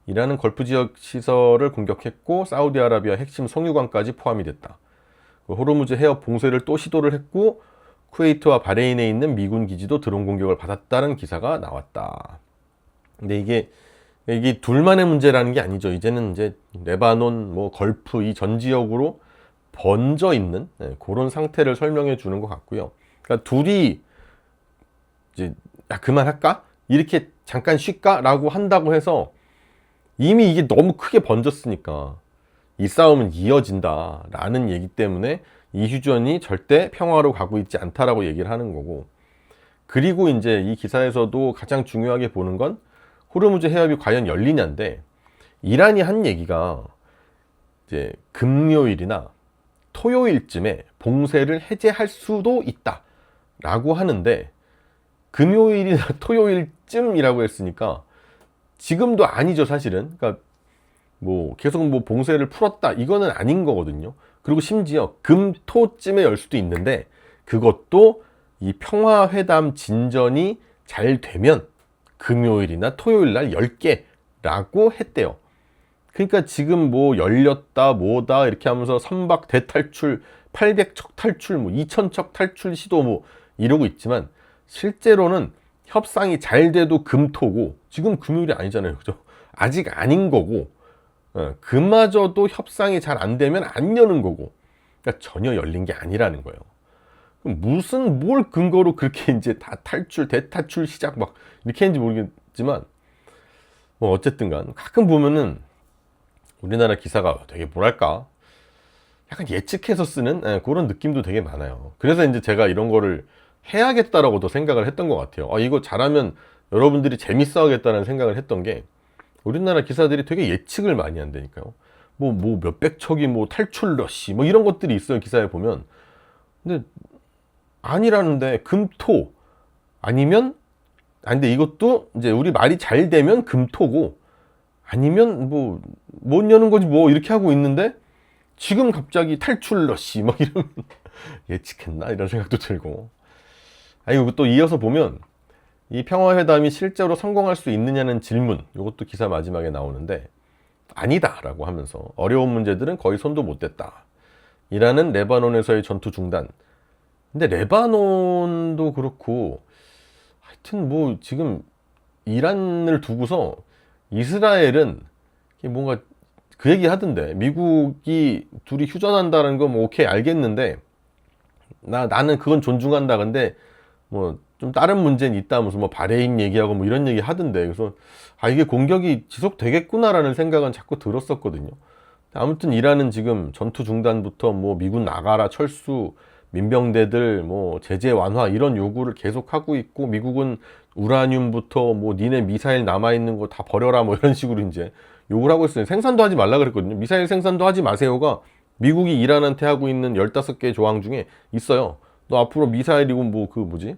이란은 걸프 지역 시설을 공격했고 사우디아라비아 핵심 송유관까지 포함이 됐다. 호르무즈 해협 봉쇄를 또 시도를 했고 쿠웨이트와 바레인에 있는 미군 기지도 드론 공격을 받았다는 기사가 나왔다. 근데 이게 둘만의 문제라는 게 아니죠. 이제는 이제 레바논, 뭐 걸프 이 전 지역으로 번져 있는 그런 상태를 설명해 주는 것 같고요. 그러니까 둘이 이제 그만할까? 이렇게 잠깐 쉴까라고 한다고 해서 이미 이게 너무 크게 번졌으니까 이 싸움은 이어진다라는 얘기 때문에 이 휴전이 절대 평화로 가고 있지 않다라고 얘기를 하는 거고. 그리고 이제 이 기사에서도 가장 중요하게 보는 건 호르무즈 해협이 과연 열리냐인데 이란이 한 얘기가 이제 금요일이나 토요일쯤에 봉쇄를 해제할 수도 있다라고 하는데 금요일이나 토요일쯤이라고 했으니까 지금도 아니죠 사실은. 그러니까 뭐 계속 뭐 봉쇄를 풀었다 이거는 아닌 거거든요. 그리고 심지어 금토쯤에 열 수도 있는데 그것도 이 평화회담 진전이 잘 되면 금요일이나 토요일 날 10개라고 했대요. 그러니까 지금 뭐 열렸다 뭐다 이렇게 하면서 선박 대탈출 800척 탈출 뭐 2000척 탈출 시도 뭐 이러고 있지만 실제로는 협상이 잘 돼도 금토고 지금 금요일이 아니잖아요, 그죠? 아직 아닌 거고 그마저도 협상이 잘 안 되면 안 여는 거고 그러니까 전혀 열린 게 아니라는 거예요. 무슨 뭘 근거로 그렇게 이제 다 탈출 대탈출 시작 막 이렇게 했는지 모르겠지만 뭐 어쨌든 간 가끔 보면은 우리나라 기사가 되게 뭐랄까 약간 예측해서 쓰는 그런 느낌도 되게 많아요. 그래서 이제 제가 이런 거를 해야겠다라고도 생각을 했던 것 같아요. 이거 잘하면 여러분들이 재밌어 하겠다는 생각을 했던 게 우리나라 기사들이 되게 예측을 많이 한다니까요. 뭐 몇백 척이 뭐 탈출 러시 뭐 이런 것들이 있어요 기사에 보면. 근데 아니라는데 금토 아니면 근데 이것도 이제 우리 말이 잘 되면 금토고 아니면 뭐 못 여는 거지 뭐 이렇게 하고 있는데 지금 갑자기 탈출 러시 막 이러면 예측했나 이런 생각도 들고. 이거 또 이어서 보면 이 평화회담이 실제로 성공할 수 있느냐는 질문 이것도 기사 마지막에 나오는데 아니다 라고 하면서 어려운 문제들은 거의 손도 못 댔다. 이란은 레바논에서의 전투 중단. 근데 레바논도 그렇고 하여튼 뭐 지금 이란을 두고서 이스라엘은 뭔가 그 얘기 하던데, 미국이 둘이 휴전한다는 거 뭐 오케이 알겠는데 나는 그건 존중한다. 근데 뭐 좀 다른 문제는 있다면서 뭐 바레인 얘기하고 뭐 이런 얘기 하던데, 그래서 이게 공격이 지속되겠구나라는 생각은 자꾸 들었었거든요. 아무튼 이란은 지금 전투 중단부터 뭐 미군 나가라, 철수, 민병대들 뭐 제재 완화 이런 요구를 계속 하고 있고, 미국은 우라늄부터 뭐 니네 미사일 남아있는 거 다 버려라 뭐 이런 식으로 이제 요구를 하고 있어요. 생산도 하지 말라 그랬거든요. 미사일 생산도 하지 마세요가 미국이 이란한테 하고 있는 15개 조항 중에 있어요. 너 앞으로 미사일이고 뭐 그 뭐지?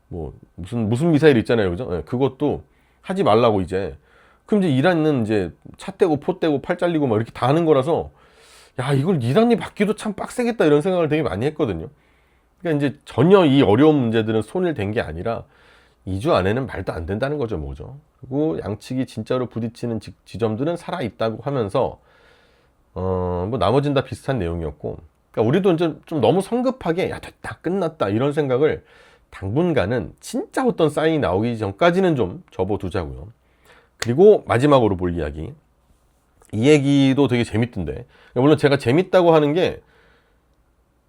뭐 무슨 미사일 있잖아요. 그죠? 네, 그것도 하지 말라고 이제. 그럼 이제 이란은 이제 차 떼고 포 떼고 팔 잘리고 막 이렇게 다 하는 거라서, 야, 이걸 이란이 받기도 참 빡세겠다 이런 생각을 되게 많이 했거든요. 그러니까 이제 전혀 이 어려운 문제들은 손을 댄 게 아니라 2주 안에는 말도 안 된다는 거죠, 뭐죠. 그리고 양측이 진짜로 부딪히는 지점들은 살아 있다고 하면서 뭐 나머지는 다 비슷한 내용이었고, 그러니까 우리도 이제 좀 너무 성급하게 야 됐다 끝났다 이런 생각을, 당분간은 진짜 어떤 사인이 나오기 전까지는 좀 접어두자고요. 그리고 마지막으로 볼 이야기, 이 얘기도 되게 재밌던데, 물론 제가 재밌다고 하는 게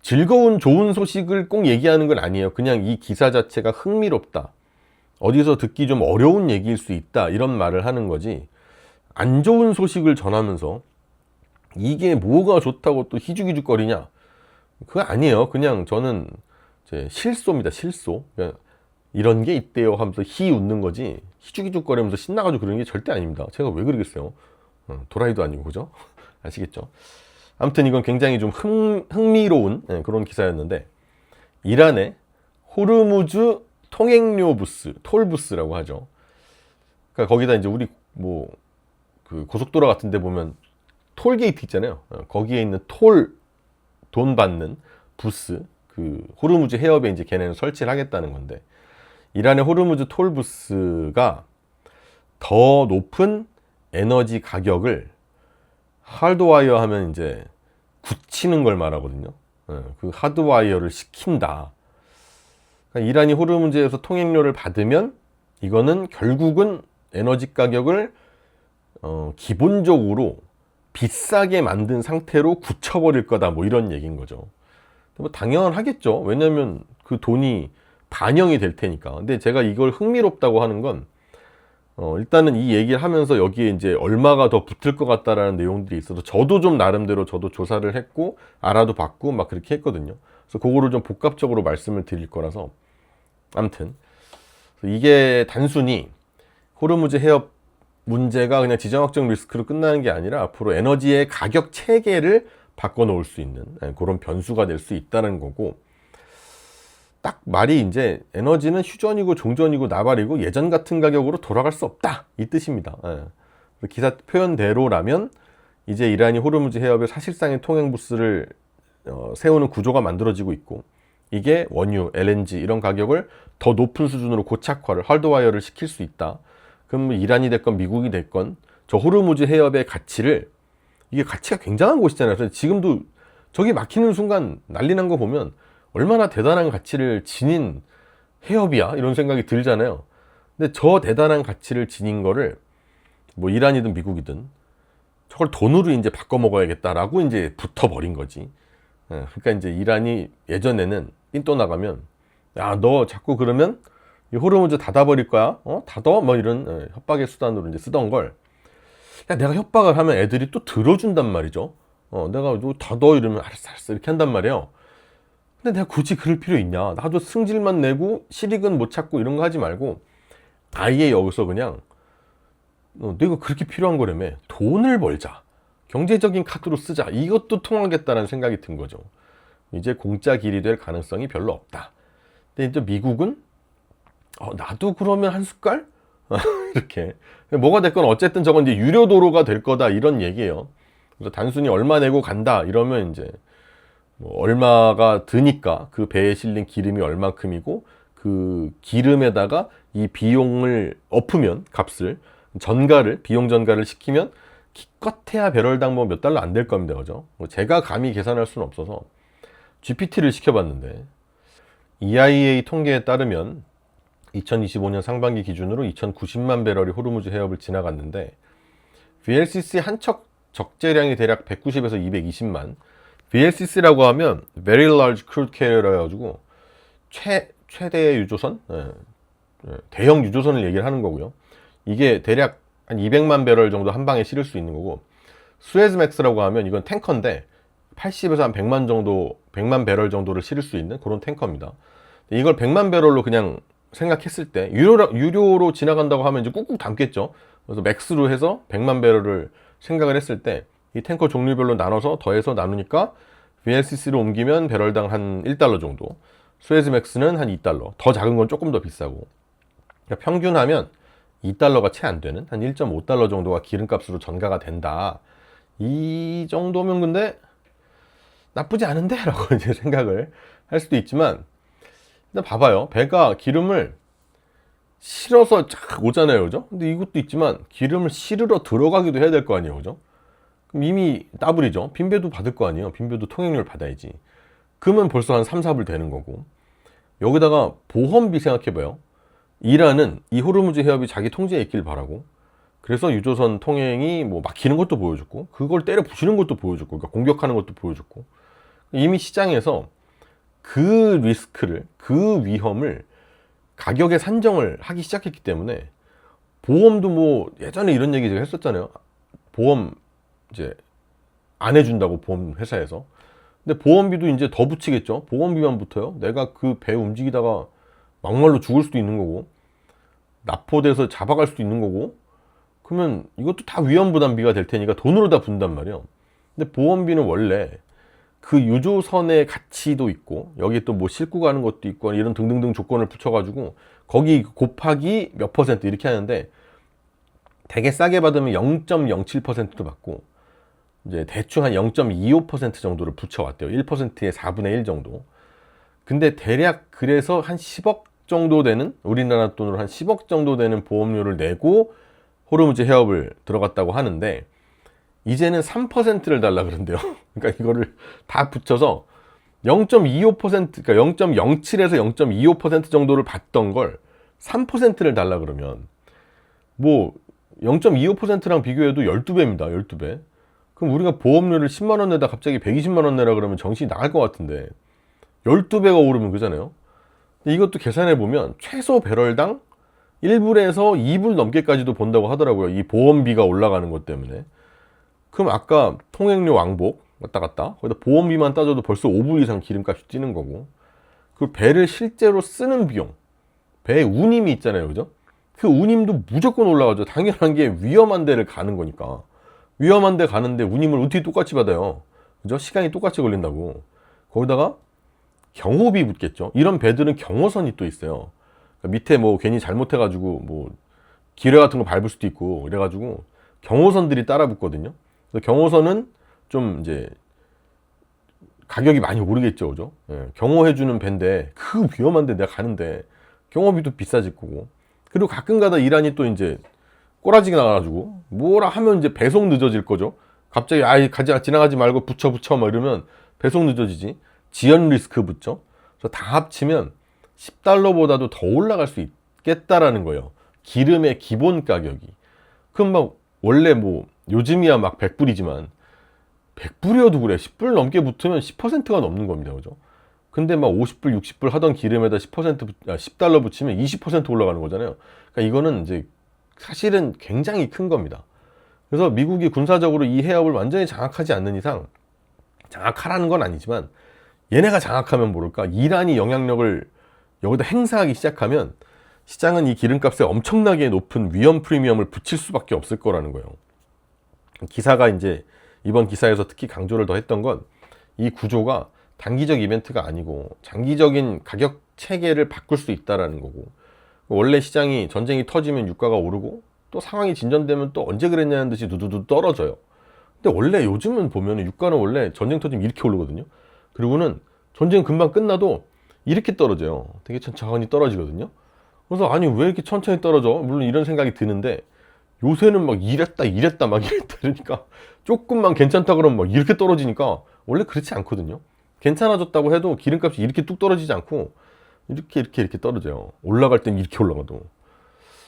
즐거운 좋은 소식을 꼭 얘기하는 건 아니에요. 그냥 이 기사 자체가 흥미롭다, 어디서 듣기 좀 어려운 얘기일 수 있다 이런 말을 하는 거지, 안 좋은 소식을 전하면서 이게 뭐가 좋다고 또 희죽희죽거리냐, 그거 아니에요. 그냥 저는 실소입니다. 실소. 그러니까 이런 게 있대요 하면서 희 웃는 거지, 희죽희죽거리면서 신나가지고 그러는 게 절대 아닙니다. 제가 왜 그러겠어요. 도라이도 아니고, 그죠? 아시겠죠? 아무튼 이건 굉장히 좀 흥미로운 그런 기사였는데, 이란의 호르무즈 통행료 부스, 톨 부스라고 하죠. 그러니까 거기다 이제 우리 뭐 그 고속도로 같은 데 보면 톨게이트 있잖아요. 거기에 있는 돈 받는 부스, 그 호르무즈 해협에 이제 걔네는 설치를 하겠다는 건데, 이란의 호르무즈 톨 부스가 더 높은 에너지 가격을, 하드와이어 하면 이제 굳히는 걸 말하거든요. 그 하드와이어를 시킨다. 그러니까 이란이 호르무즈에서 통행료를 받으면 이거는 결국은 에너지 가격을 기본적으로 비싸게 만든 상태로 굳혀버릴 거다, 뭐 이런 얘기인 거죠. 뭐 당연하겠죠. 왜냐면 그 돈이 반영이 될 테니까. 근데 제가 이걸 흥미롭다고 하는 건, 일단은 이 얘기를 하면서 여기에 이제 얼마가 더 붙을 것 같다라는 내용들이 있어서 저도 좀 나름대로 저도 조사를 했고 알아도 봤고 막 그렇게 했거든요. 그래서 그거를 좀 복합적으로 말씀을 드릴 거라서, 아무튼 이게 단순히 호르무즈 해협 문제가 그냥 지정학적 리스크로 끝나는 게 아니라 앞으로 에너지의 가격 체계를 바꿔놓을 수 있는 그런 변수가 될 수 있다는 거고, 딱 말이 이제 에너지는 휴전이고 종전이고 나발이고 예전 같은 가격으로 돌아갈 수 없다 이 뜻입니다. 기사 표현대로라면 이제 이란이 호르무즈 해협에 사실상의 통행 부스를 세우는 구조가 만들어지고 있고, 이게 원유, LNG 이런 가격을 더 높은 수준으로 고착화를, 하드와이어를 시킬 수 있다. 그럼 이란이 됐건 미국이 됐건 저 호르무즈 해협의 가치를, 이게 가치가 굉장한 곳이잖아요. 그래서 지금도 저기 막히는 순간 난리 난 거 보면 얼마나 대단한 가치를 지닌 해협이야 이런 생각이 들잖아요. 근데 저 대단한 가치를 지닌 거를 뭐 이란이든 미국이든 저걸 돈으로 이제 바꿔 먹어야겠다라고 이제 붙어버린 거지. 그러니까 이제 이란이 예전에는 삔또 나가면, 야, 너 자꾸 그러면 이 호르무즈 닫아버릴 거야. 닫어? 뭐 이런 협박의 수단으로 이제 쓰던 걸, 야, 내가 협박을 하면 애들이 또 들어준단 말이죠. 내가 너 닫어 이러면 알았어 알았어 이렇게 한단 말이에요. 근데 내가 굳이 그럴 필요 있냐? 나도 승질만 내고 실익은 못 찾고 이런 거 하지 말고 아예 여기서 그냥 내가 그렇게 필요한 거라며 돈을 벌자, 경제적인 카드로 쓰자, 이것도 통하겠다는 생각이 든 거죠. 이제 공짜 길이 될 가능성이 별로 없다. 근데 이제 미국은 나도 그러면 한 숟갈? 이렇게 뭐가 됐건 어쨌든 저건 이제 유료 도로가 될 거다 이런 얘기예요. 그래서 단순히 얼마 내고 간다 이러면 이제 뭐 얼마가 드니까 그 배에 실린 기름이 얼만큼이고, 그 기름에다가 이 비용을 엎으면 값을 비용 전가를 시키면 기껏해야 배럴당 뭐 몇 달러 안 될 겁니다. 그죠? 제가 감히 계산할 수는 없어서 GPT를 시켜봤는데 EIA 통계에 따르면 2025년 상반기 기준으로 2,090만 배럴이 호르무즈 해협을 지나갔는데 VLCC 한 척 적재량이 대략 190에서 220만. VLCC라고 하면 Very Large Crude Carrier 해가지고 최대의 유조선, 대형 유조선을 얘기를 하는 거고요. 이게 대략 한 200만 배럴 정도 한 방에 실을 수 있는 거고, 수에즈맥스라고 하면 이건 탱커인데 80에서 한 100만 배럴 정도를 실을 수 있는 그런 탱커입니다. 이걸 100만 배럴로 그냥 생각했을 때 유료로 지나간다고 하면 이제 꾹꾹 담겠죠. 그래서 맥스로 해서 100만 배럴을 생각을 했을 때 이 탱커 종류별로 나눠서 더해서 나누니까 VLCC로 옮기면 배럴당 한 1달러 정도, 수에즈맥스는 한 2달러, 더 작은 건 조금 더 비싸고, 그러니까 평균하면 2달러가 채 안 되는 한 1.5달러 정도가 기름값으로 전가가 된다. 이 정도면 근데 나쁘지 않은데? 라고 이제 생각을 할 수도 있지만, 일단 봐봐요. 배가 기름을 실어서 쫙 오잖아요. 그죠? 근데 이것도 있지만 기름을 실으러 들어가기도 해야 될 거 아니에요. 그죠? 그럼 이미 더블이죠. 빈배도 받을 거 아니에요. 빈배도 통행료를 받아야지. 그러면 벌써 한 3, 4불 되는 거고. 여기다가 보험비 생각해봐요. 이란은 이 호르무즈 해협이 자기 통제에 있길 바라고, 그래서 유조선 통행이 뭐 막히는 것도 보여줬고, 그걸 때려 부수는 것도 보여줬고, 그러니까 공격하는 것도 보여줬고, 이미 시장에서 그 리스크를, 그 위험을 가격에 산정을 하기 시작했기 때문에, 보험도 뭐 예전에 이런 얘기 제가 했었잖아요. 보험 이제 안 해준다고, 보험 회사에서. 근데 보험비도 이제 더 붙이겠죠. 보험비만 붙어요. 내가 그 배 움직이다가 막말로 죽을 수도 있는 거고, 납포돼서 잡아갈 수도 있는 거고, 그러면 이것도 다 위험부담비가 될 테니까 돈으로 다 분단 말이에요. 근데 보험비는 원래 그 유조선의 가치도 있고, 여기 또 뭐 싣고 가는 것도 있고, 이런 등등등 조건을 붙여가지고 거기 곱하기 몇 퍼센트 이렇게 하는데, 되게 싸게 받으면 0.07%도 받고, 이제 대충 한 0.25% 정도를 붙여왔대요. 1%의 4분의 1 정도. 근데 대략 그래서 한 10억 정도 되는, 우리나라 돈으로 한 10억 정도 되는 보험료를 내고 호르무즈 해협을 들어갔다고 하는데, 이제는 3%를 달라 그런대요. 그러니까 이거를 다 붙여서 0.25%, 그러니까 0.07에서 0.25% 정도를 받던 걸 3%를 달라 그러면, 뭐 0.25%랑 비교해도 12배입니다. 12배. 그럼 우리가 보험료를 10만 원 내다 갑자기 120만 원 내라 그러면 정신이 나갈 것 같은데, 12배가 오르면 그잖아요. 이것도 계산해 보면 최소 배럴당 1불에서 2불 넘게까지도 본다고 하더라고요. 이 보험비가 올라가는 것 때문에. 그럼 아까 통행료 왕복 왔다 갔다, 거기다 보험비만 따져도 벌써 5불 이상 기름값이 뛰는 거고, 그 배를 실제로 쓰는 비용, 배에 운임이 있잖아요. 그죠? 그 운임도 무조건 올라가죠. 당연한 게 위험한 데를 가는 거니까. 위험한 데 가는데 운임을 어떻게 똑같이 받아요? 그죠? 시간이 똑같이 걸린다고. 거기다가 경호비 붙겠죠. 이런 배들은 경호선이 또 있어요. 그러니까 밑에 뭐 괜히 잘못해가지고 뭐 기뢰 같은 거 밟을 수도 있고, 그래가지고 경호선들이 따라 붙거든요. 그래서 경호선은 좀 이제 가격이 많이 오르겠죠. 그죠? 예, 경호해주는 배인데, 그 위험한데 내가 가는데 경호비도 비싸질 거고, 그리고 가끔 가다 이란이 또 이제 꼬라지가 나가지고 뭐라 하면 이제 배송 늦어질 거죠. 갑자기 지나가지 말고 붙여 막 이러면 배송 늦어지지. 지연 리스크 붙죠. 그래서 다 합치면 10달러보다도 더 올라갈 수 있겠다라는 거예요. 기름의 기본 가격이. 그럼 막 원래 뭐 요즘이야 막 100불이지만 100불이어도 그래. 10불 넘게 붙으면 10%가 넘는 겁니다. 그죠? 근데 막 50불, 60불 하던 기름에다 10달러 붙이면 20% 올라가는 거잖아요. 그러니까 이거는 이제 사실은 굉장히 큰 겁니다. 그래서 미국이 군사적으로 이 해협을 완전히 장악하지 않는 이상, 장악하라는 건 아니지만 얘네가 장악하면 모를까, 이란이 영향력을 여기다 행사하기 시작하면 시장은 이 기름값에 엄청나게 높은 위험 프리미엄을 붙일 수밖에 없을 거라는 거예요. 기사가 이제 이번 기사에서 특히 강조를 더 했던 건, 이 구조가 단기적 이벤트가 아니고 장기적인 가격 체계를 바꿀 수 있다라는 거고, 원래 시장이 전쟁이 터지면 유가가 오르고, 또 상황이 진전되면 또 언제 그랬냐는 듯이 두두두 떨어져요. 근데 원래 요즘은 보면 유가는 원래 전쟁 터지면 이렇게 오르거든요. 그리고는 전쟁 금방 끝나도 이렇게 떨어져요. 되게 천천히 떨어지거든요. 그래서 아니 왜 이렇게 천천히 떨어져? 물론 이런 생각이 드는데, 요새는 막 이랬다 막 이랬다 그러니까 조금만 괜찮다 그러면 막 이렇게 떨어지니까 원래 그렇지 않거든요. 괜찮아졌다고 해도 기름값이 이렇게 뚝 떨어지지 않고 이렇게 떨어져요. 올라갈 땐 이렇게 올라가도.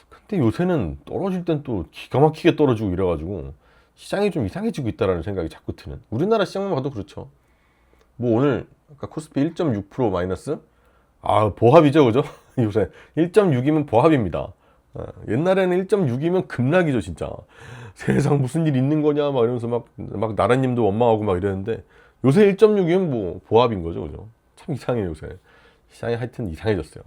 근데 요새는 떨어질 땐 또 기가 막히게 떨어지고 이래가지고 시장이 좀 이상해지고 있다라는 생각이 자꾸 드는. 우리나라 시장만 봐도 그렇죠. 뭐 오늘 아까 코스피 1.6% 마이너스? 아, 보합이죠, 그죠? 요새 1.6이면 보합입니다. 옛날에는 1.6이면 급락이죠, 진짜. 세상 무슨 일 있는 거냐, 막 이러면서 막 나라님도 원망하고 막 이랬는데 요새 1.6이면 뭐 보합인 거죠, 그죠? 참 이상해요, 요새. 시장이 하여튼 이상해졌어요.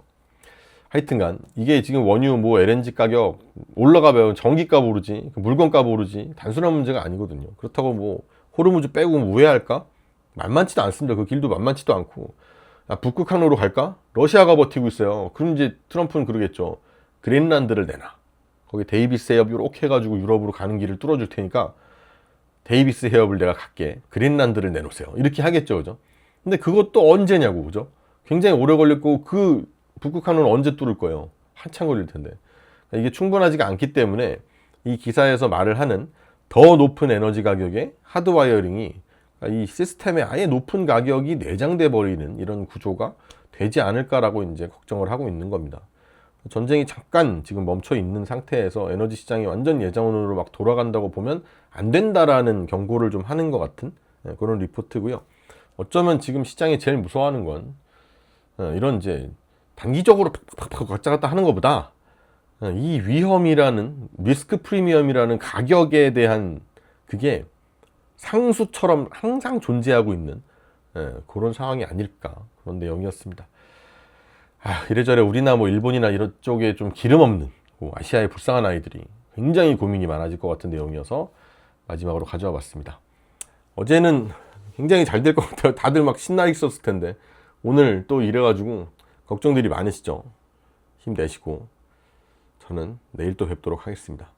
하여튼간 이게 지금 원유 뭐 LNG 가격 올라가면 전기값 오르지, 물건값 오르지 단순한 문제가 아니거든요. 그렇다고 뭐 호르무즈 빼고 우회할까? 만만치도 않습니다. 그 길도 만만치도 않고. 북극 항로로 갈까? 러시아가 버티고 있어요. 그럼 이제 트럼프는 그러겠죠. 그린란드를 내놔. 거기 데이비스 해협 이렇게 해가지고 유럽으로 가는 길을 뚫어줄 테니까 데이비스 해협을 내가 갈게. 그린란드를 내놓으세요. 이렇게 하겠죠, 그죠? 근데 그것도 언제냐고, 그죠? 굉장히 오래 걸렸고 그 북극 항로는 언제 뚫을 거예요? 한참 걸릴 텐데. 그러니까 이게 충분하지가 않기 때문에 이 기사에서 말을 하는 더 높은 에너지 가격의 하드와이어링이 이 시스템에 아예 높은 가격이 내장돼 버리는 이런 구조가 되지 않을까라고 이제 걱정을 하고 있는 겁니다. 전쟁이 잠깐 지금 멈춰 있는 상태에서 에너지 시장이 완전 예전으로 막 돌아간다고 보면 안 된다라는 경고를 좀 하는 것 같은 그런 리포트고요. 어쩌면 지금 시장이 제일 무서워하는 건 이런 이제 단기적으로 팍팍팍 왔다 갔다 하는 것보다 이 위험이라는 리스크 프리미엄이라는 가격에 대한 그게 상수처럼 항상 존재하고 있는 그런 상황이 아닐까, 그런 내용이었습니다. 이래저래 우리나 뭐 일본이나 이런 쪽에 좀 기름 없는 아시아의 불쌍한 아이들이 굉장히 고민이 많아질 것 같은 내용이어서 마지막으로 가져와 봤습니다. 어제는 굉장히 잘 될 것 같아요. 다들 막 신나 있었을 텐데 오늘 또 이래가지고 걱정들이 많으시죠. 힘내시고 저는 내일 또 뵙도록 하겠습니다.